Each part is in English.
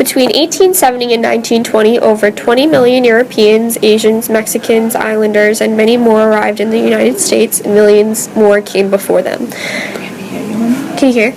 Between 1870 and 1920, over 20 million Europeans, Asians, Mexicans, Islanders, and many more arrived in the United States, and millions more came before them. Can you hear?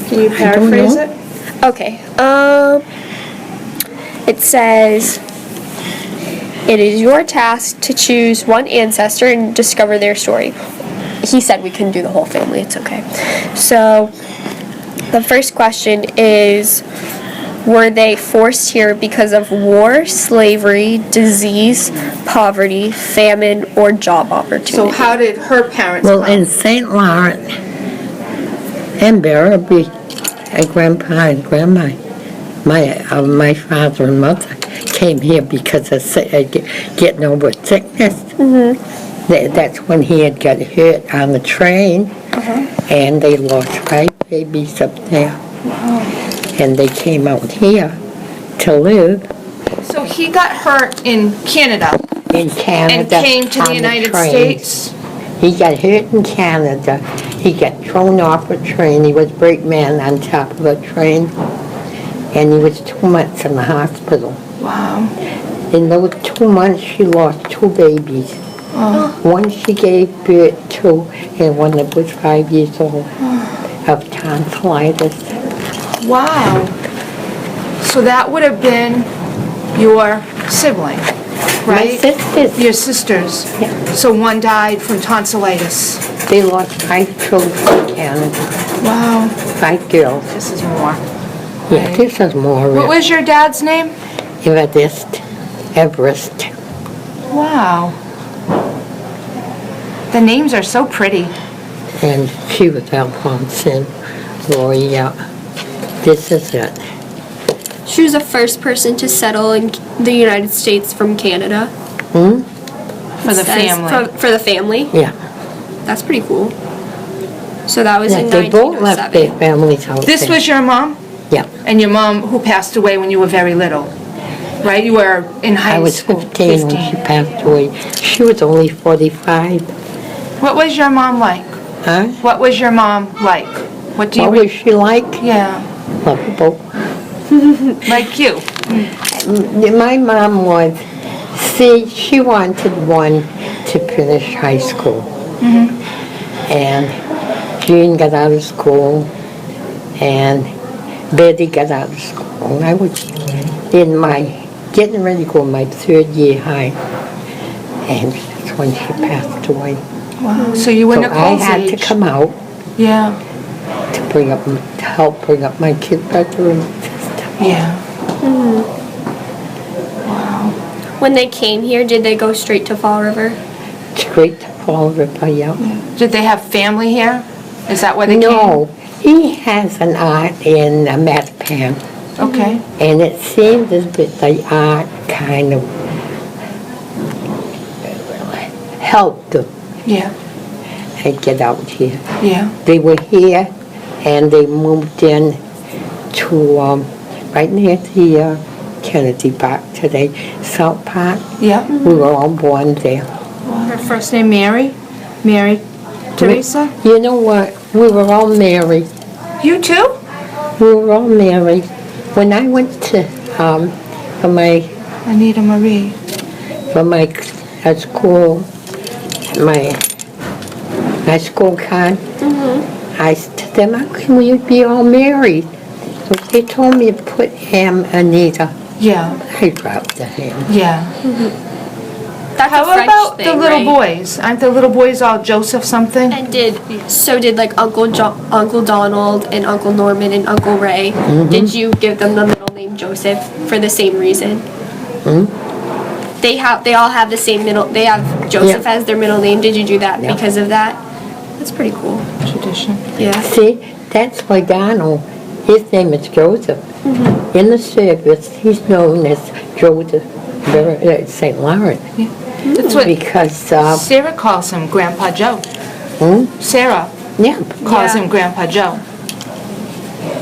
Can you paraphrase it? Okay. It says, it is your task to choose one ancestor and discover their story. He said we couldn't do the whole family. It's okay. So, the first question is, were they forced here because of war, slavery, disease, poverty, famine, or job opportunity? So how did her parents Well, come? in St. Lawrence and Baraboo, Grandpa and Grandma, my father and mother came here because of getting over sickness. Mm-hmm. That's when he had got hurt on the train, and they lost 5 babies up there. Wow. And they came out here to live So he got hurt in Canada in Canada. and came to the on United train. States. He got hurt in Canada. He got thrown off a train. He was brakeman on top of a train. And he was 2 months in the hospital. Wow. In those 2 months, she lost 2 babies. Oh. One she gave birth to, and one that was 5 years old, of tonsillitis. Wow. So that would have been your sibling, right? My sisters, Your sisters. Yeah. So one died from tonsillitis. they lost 5 children in Canada. Wow. 5 girls. This is more. Yeah, this is more What was your dad's name? Everest. Wow. The names are so pretty. And she was Alphonsine. Lori, this is it. She was the first person to settle in the United States from Canada. Hmm? For the It says family. For the family. Yeah. That's pretty cool. So that was in They both left their 1907. families out This there. was your mom? Yeah. And your mom who passed away when you were very little, right? You were in high I was school. 15 when she passed away. She was only 45. What was your mom like? Huh? What was your mom like? What do you... What was she like? Yeah, Lovable. like you. My mom was, she wanted one to finish high school. And Jean got out of school, and Betty got out of school. I was getting ready to go in my 3rd year high, and that's when she passed away. Wow. So you were So I Nicole's had age. to come out Yeah, to help bring up my kid brother and sister. yeah. Wow. When they came here, did they go straight to Fall River? Straight to Fall River, yeah. Did they have family here? Is that where they No, he has an art in Mattapan, came? Okay. and it seems as if the art kind of helped them Yeah, get out here. yeah. They were here, and they moved in to right near the Kennedy Park today, South Park. Yeah. We were all born there. Her first name Mary? Mary Teresa? You know what? We were all married. You too? We were all married. When I went to for my Anita Marie. school, my school card, I said to them, how can we be all married? So they told me to put M. Anita. Yeah, I dropped the M. yeah. That's How a French about thing, the little right? boys? Aren't the little boys all Joseph something? And did like Uncle Donald and Uncle Norman and Uncle Ray? Did you give them the middle name Joseph for the same reason? They all have the same middle. They have Joseph Yeah. as their middle name. Did you do that Yeah. because of that? That's pretty cool. Tradition. Yeah. See, that's why Donald, his name is Joseph. In the service, he's known as Joseph St. Lawrence. That's what Because, Sarah calls him Grandpa Joe. Sarah yeah, calls Yeah. him Grandpa Joe.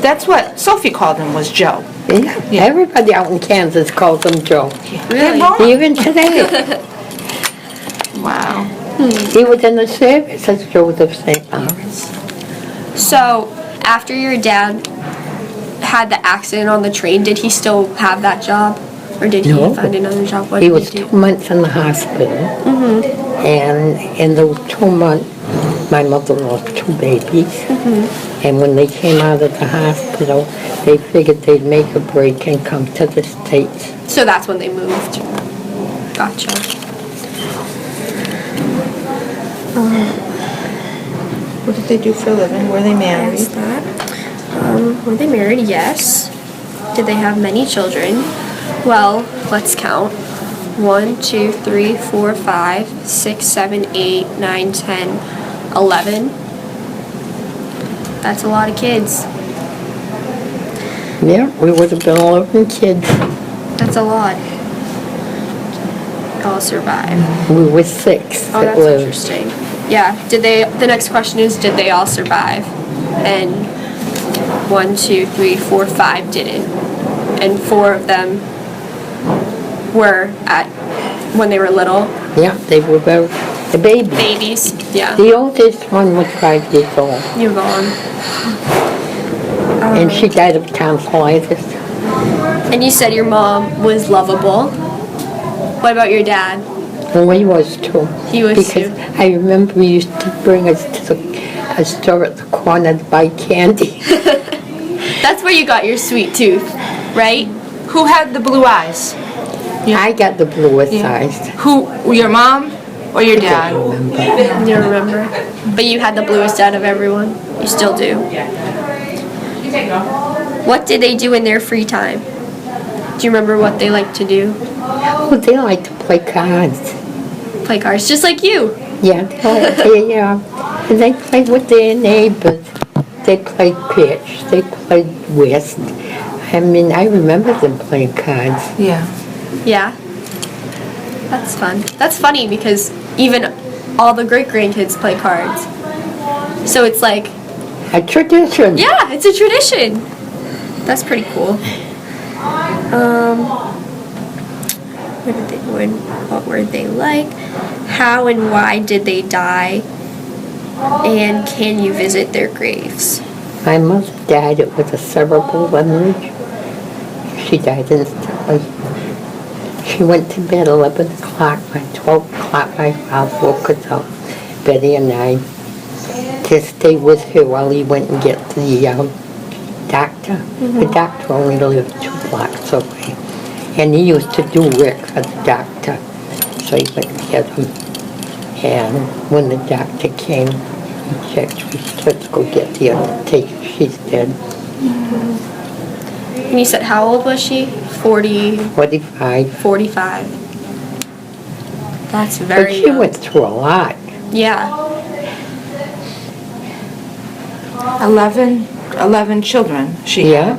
That's what Sophie called him, was Joe. yeah, everybody out in Kansas calls him Joe. They're Really? wrong. Even today. Wow. He was in the service as Joseph St. Lawrence. So after your dad had the accident on the train, did he still have that job? Or did No. he find another job? What He did was he do? 2 months in the hospital. And in those 2 months, my mother lost 2 babies. And when they came out of the hospital, they figured they'd make a break and come to the States. So that's when they moved. Gotcha. What did they do for a living? Were they married? That's that. Were they married? Yes. Did they have many children? Well, let's count. 1, 2, 3, 4, 5, 6, 7, 8, 9, 10, 11. That's a lot of kids. Yeah, we would have been 11 kids. That's a lot. All survive. We were 6 Oh, that that's lived. interesting. Yeah. Did they? The next question is, did they all survive? And 1, 2, 3, 4, 5 didn't, and 4 of them were at when they were little Yeah, they were very, the babies. babies. Yeah. The oldest one was 5 years old, You're gone. and she died of tonsillitis. And you said your mom was lovable. What about your dad? And he was too. He was because too. I remember he used to bring us to a store at the corner to buy candy. That's where you got your sweet tooth, right? Who had the blue eyes? I got the bluest eyes. Who, your mom or your dad? You don't remember? But you had the bluest out of everyone. You still do. What did they do in their free time? Do you remember what they liked to do? Oh, they like to play cards. Play cards, just like you. Yeah, and they played with their neighbors. They played pitch. They played whist. I mean, I remember them playing cards. Yeah. Yeah. That's fun. That's funny because even all the great-grandkids play cards. So it's like, A tradition. yeah, it's a tradition. That's pretty cool. What were they like? How and why did they die? And can you visit their graves? My mother died with a cerebral hemorrhage. She died instantly. She went to bed 11 o'clock. By 12 o'clock, my father woke us up, Betty and I, to stay with her while he went and get the doctor. The doctor only lived 2 blocks away. And he used to do work for the doctor. So he went to get him. And when the doctor came, he checked, we said, let's go get the undertaker. She's dead. And you said how old was she? 45. 45. That's But very she young. went through a lot. Yeah. 11 children she Yeah. had.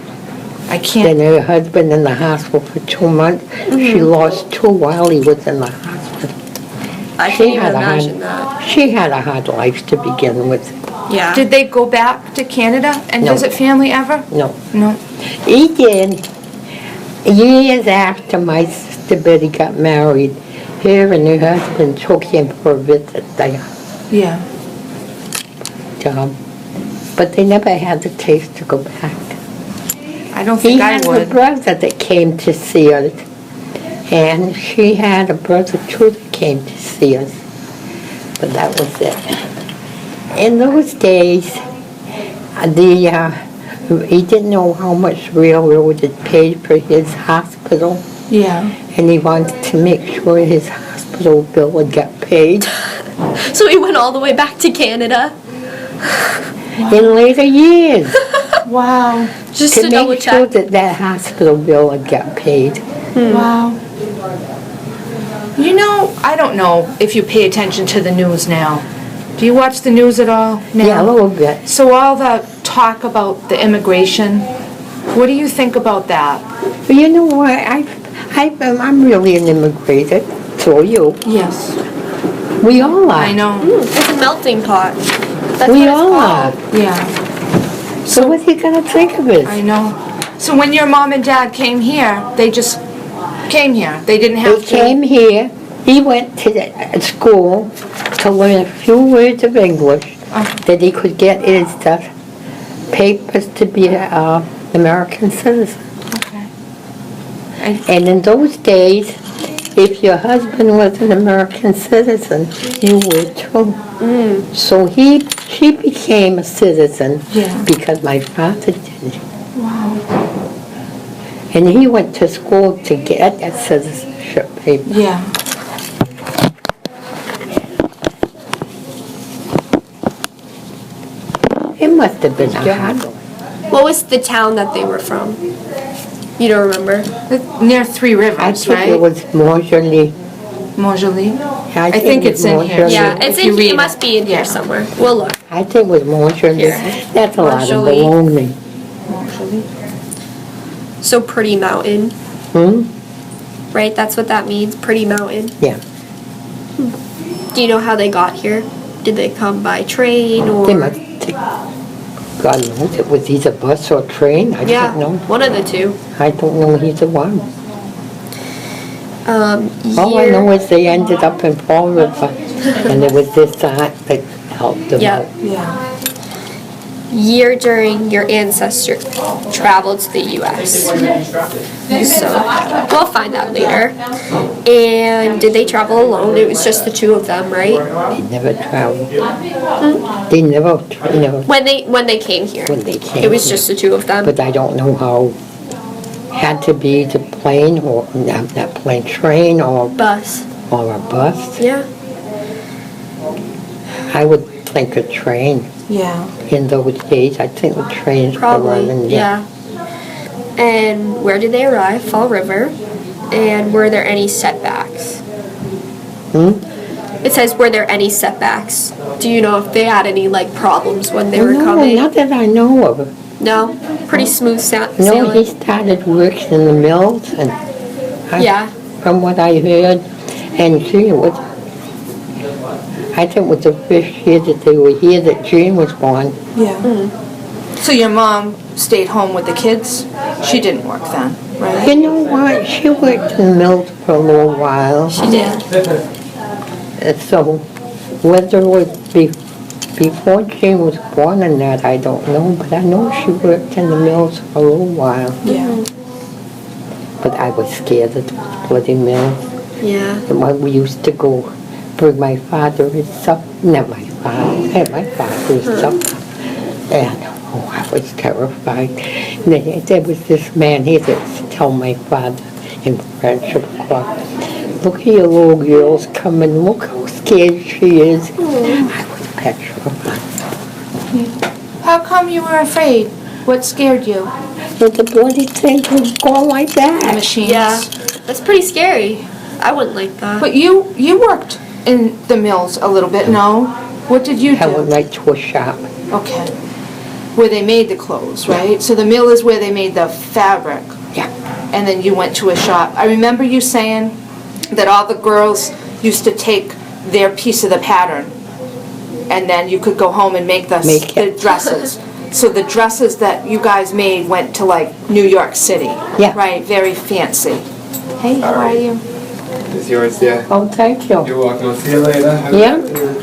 I Then can't, her husband in the hospital for 2 months. She lost 2 while he was in the hospital. I She can't even had a imagine hard, that. she had a hard life to begin with. Yeah. did they go back to Canada and No. visit family ever? No. No. He did. Years after my sister Betty got married, her and her husband took him for a visit there. Yeah. But they never had the taste to go back. I don't He think I had a would. brother that came to see us, and she had a brother too that came to see us, but that was it. In those days, he didn't know how much railroad had paid for his hospital, Yeah. and he wanted to make sure his hospital bill would get paid. So he went all the way back to Canada In later years, Wow. just to to double make sure check. that hospital bill would get paid. Wow. You know, I don't know if you pay attention to the news now. Do you watch the news at all now? Yeah, a little bit. So all the talk about the immigration, what do you think about that? But you know what? I'm really an immigrator. So are you. Yes. We all are. I know. It's a melting pot. That's We what it's all are. called. Yeah, So what are you gonna think of it? I know. So when your mom and dad came here, they just came here. They didn't He have to. came here. He went to school to learn a few words of English, that he could get his papers to be American citizen. Okay. And in those days, if your husband was an American citizen, you were too. So he became a citizen Yeah. because my father did. Wow. And he went to school to get that citizenship paper. Yeah. It must have been a hard one. What was the town that they were from? You don't remember? Near Three I Rivers, think it right? was Montjoli. Montjoli? I think it was it's in here. Montjoli. Yeah, If it's you in. read It it. must be in Yeah. here somewhere. We'll look. I think it was Montjoli. Here. That's a lot of Montjoli. baloney. Montjoli. So Pretty Mountain, Hmm? right? That's what that means. Pretty Mountain. Yeah. Do you know how they got here? Did they come by train or? They must take, God knows, it was either bus or train. I Yeah, don't know. one of the two. I don't know either one. All I Year- know is they ended up in Fall River, and it was this aunt that helped them Yeah. out. Yeah. Year during your ancestor traveled to the U.S. So we'll find that later. And did they travel alone? It was just the two of them, right? They never traveled. They never, When they came here, when they came. it was here. just the two of them. But I don't know how, had to be the plane or, not plane, train or Bus. a bus. Yeah. I would think a train. Yeah. In those days, I think the trains were Probably. running. Yeah. And where did they arrive? Fall River. And were there any setbacks? It says, were there any setbacks? Do you know if they had any problems when they were No, coming? not that I know of. No? Pretty smooth No, sailing? he started working in the mills and Yeah. from what I heard, and gee, it was, I think it was the first year that they were here that Jean was born. Yeah. So your mom stayed home with the kids? She didn't work then, right? You know what, she worked in the mills for a little while. She did. So whether it was before Jean was born or not, I don't know, but I know she worked in the mills for a little while. Yeah. But I was scared of those bloody mills. Yeah. And when we used to go bring my father his supper, not my father, my father's supper. And, oh, I was terrified. And then there was this man, he said, tell my father in French, of course, look at your little girl's coming, look how scared she is. I was petrified. How come you were afraid? What scared you? But the bloody thing was going like The that. machines? Yeah. That's pretty scary. I wouldn't like that. But you worked in the mills a little bit, no? What did you I went do? right to a shop. Okay. Where they made the clothes, right? So the mill is where they made the fabric. Yeah. And then you went to a shop. I remember you saying that all the girls used to take their piece of the pattern, and then you could go home and make the dresses. So the dresses that you guys made went to New York City. Yeah. Right, very fancy. Hey, how are you? It's yours, yeah. Oh, thank you. You're welcome. I'll see you later. Have a Yeah. good day.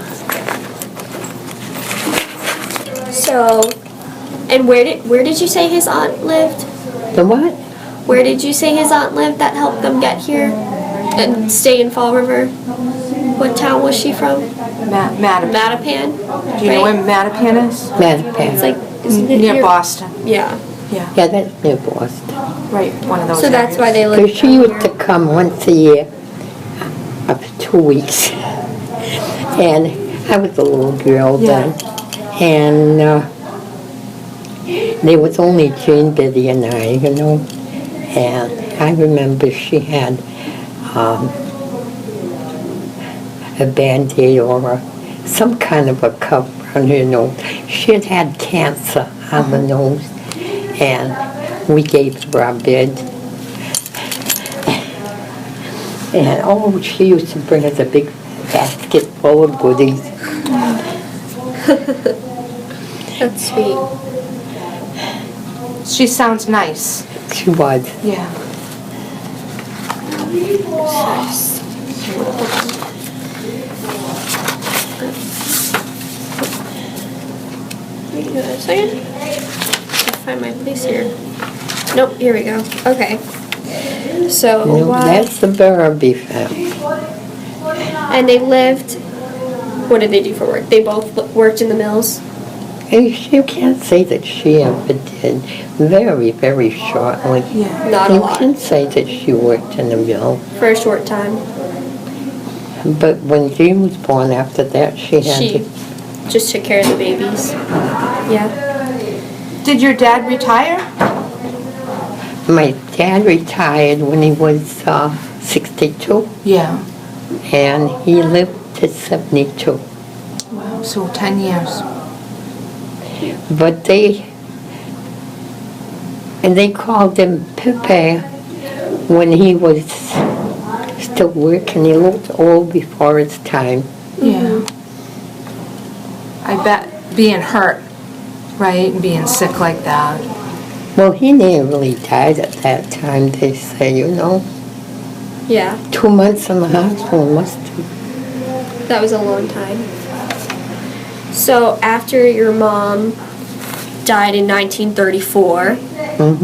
So, and where did you say his aunt lived? The what? Where did you say his aunt lived that helped them get here and stay in Fall River? What town was she from? Mattapan. Mattapan? Do you know where Mattapan is? Mattapan. It's isn't it Near Boston. Yeah. Yeah, Yeah, that's near Boston. right, one of those So that's why areas. they live Because she used to come once a year, up to 2 weeks. And I was a little girl then. And there was only Jane, Betty, and I, And I remember she had a Band-Aid or some kind of a cover on her nose. She had had cancer on the nose, and we gave her our bed. And oh, she used to bring us a big basket full of goodies. That's sweet. She sounds nice. She was. Yeah. Wait a second. I'll find my place here. Nope, here we go. Okay. So, No, that's the Burraby family. and they lived, what did they do for work? They both worked in the mills? And you can't say that she ever did. Very, very shortly. Yeah. Not a You lot. can say that she worked in the mill. For a short time. But when Jean was born after that, she had She to... just took care of the babies. Yeah. Did your dad retire? My dad retired when he was 62, Yeah. and he lived to 72. Wow, so 10 years. But they called him Pepe when he was still working. He looked old before his time. Yeah. I bet being hurt, right, and being sick like that. Well, he nearly died at that time, they say, you know. Yeah. 2 months in the hospital must have. That was a long time. So after your mom died in 1934,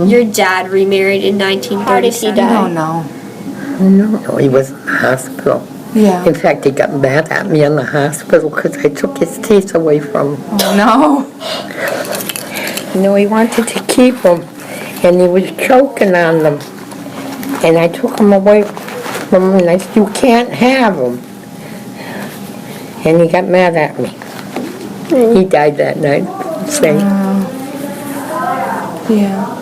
your dad remarried in 1937. How did he die? No. No, he was in the hospital. Yeah. In fact, he got mad at me in the hospital because I took his teeth away from him. Oh, no. No, he wanted to keep them, and he was choking on them. And I took them away from him, and I said, you can't have them. And he got mad at me. He died that night. Same. Yeah.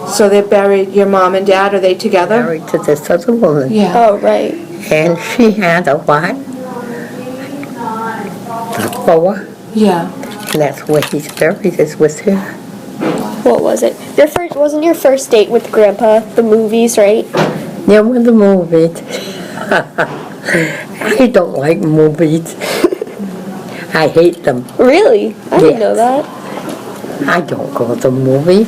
So they're buried, your mom and dad, are they together? Married to this other woman. Yeah. Oh, right. And she had a what? A boa. Yeah. And that's where he's buried, is with her. What was it? Wasn't your first date with Grandpa the movies, right? Yeah, with the movies. I don't like movies. I hate them. Really? I didn't know Yes. that. I don't go to the movies.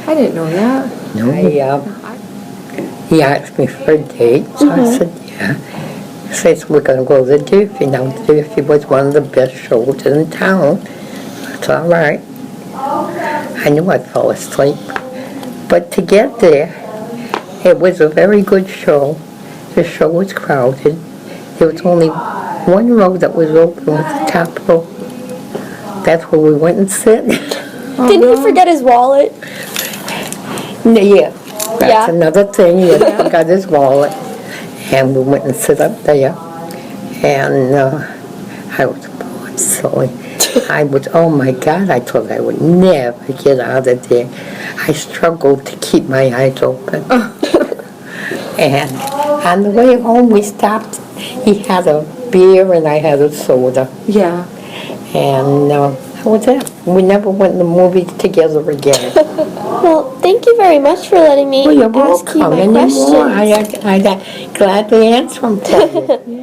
I didn't know that. No. He asked me for a date, so I said, yeah. He says, we're going to go to Durfee. Now, Durfee was one of the best shows in town. That's all right. I knew I fell asleep. But to get there, it was a very good show. The show was crowded. There was only one row that was open with the top row. That's where we went and sit. Didn't he forget his wallet? Yeah, that's Yeah. another thing. He got his wallet, and we went and sit up there. And I was bored silly. Oh my God, I thought I would never get out of there. I struggled to keep my eyes open. And on the way home, we stopped. He had a beer and I had a soda. Yeah. And that was it. We never went to the movies together again. Well, thank you very much for letting me Well, you're ask you welcome. my Any more? questions. I gladly answer them for you.